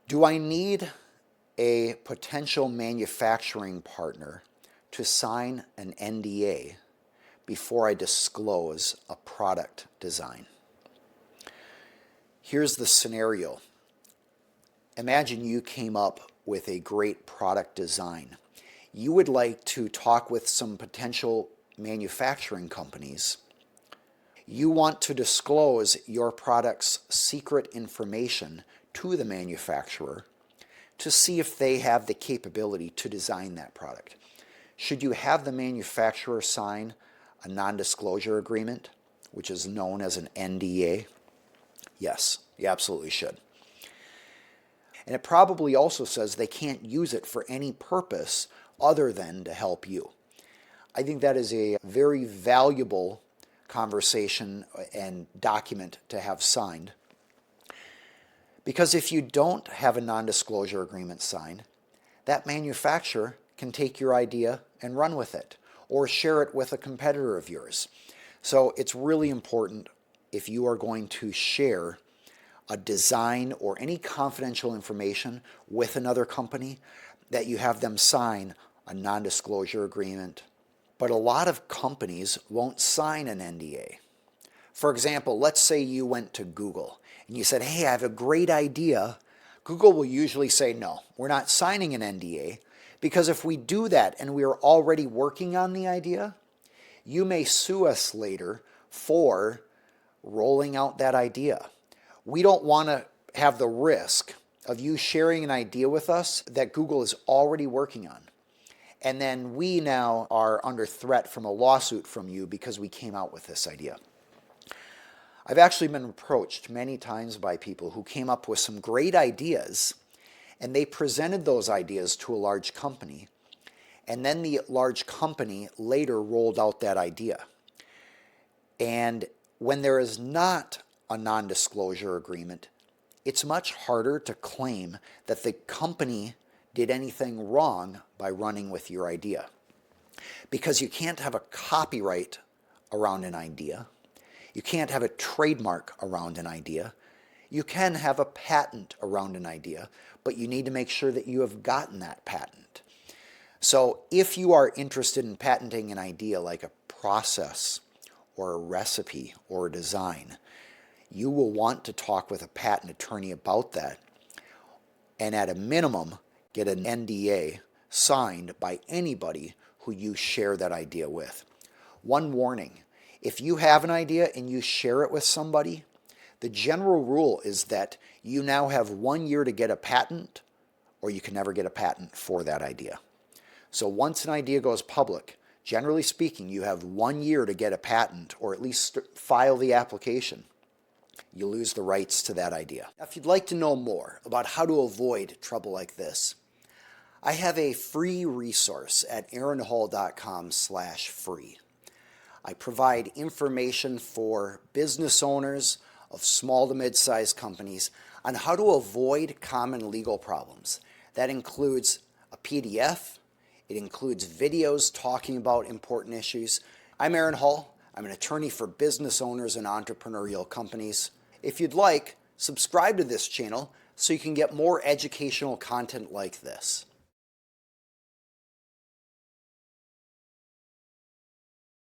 Do I need a potential manufacturing partner to sign an NDA before I disclose a product design? Here's the scenario. Imagine you came up with a great product design. You would like to talk with some potential manufacturing companies. You want to disclose your product's secret information to the manufacturer to see if they have the capability to design that product. Should you have the manufacturer sign a non-disclosure agreement, which is known as an NDA? Yes, you absolutely should. And it probably also says they can't use it for any purpose other than to help you. I think that is a very valuable conversation and document to have signed. Because if you don't have a non-disclosure agreement signed, that manufacturer can take your idea and run with it or share it with a competitor of yours. So it's really important, if you are going to share a design or any confidential information with another company, that you have them sign a non-disclosure agreement. But a lot of companies won't sign an NDA. For example, let's say you went to Google and you said, hey, I have a great idea. Google will usually say, no, we're not signing an NDA, because if we do that and we are already working on the idea, you may sue us later for rolling out that idea. We don't want to have the risk of you sharing an idea with us that Google is already working on. And then we now are under threat from a lawsuit from you because we came out with this idea. I've actually been approached many times by people who came up with some great ideas, and they presented those ideas to a large company, and then the large company later rolled out that idea. And when there is not a non-disclosure agreement, it's much harder to claim that the company did anything wrong by running with your idea. Because you can't have a copyright around an idea. You can't have a trademark around an idea. You can have a patent around an idea, but you need to make sure that you have gotten that patent. So if you are interested in patenting an idea like a process or a recipe or a design, you will want to talk with a patent attorney about that, and at a minimum, get an NDA signed by anybody who you share that idea with. One warning, if you have an idea and you share it with somebody, the general rule is that you now have 1 year to get a patent, or you can never get a patent for that idea. So once an idea goes public, generally speaking, you have 1 year to get a patent, or at least file the application. You lose the rights to that idea. Now, if you'd like to know more about how to avoid trouble like this, I have a free resource at aaronhall.com/free. I provide information for business owners of small to mid-sized companies on how to avoid common legal problems. That includes a PDF. It includes videos talking about important issues. I'm Aaron Hall. I'm an attorney for business owners and entrepreneurial companies. If you'd like, subscribe to this channel so you can get more educational content like this.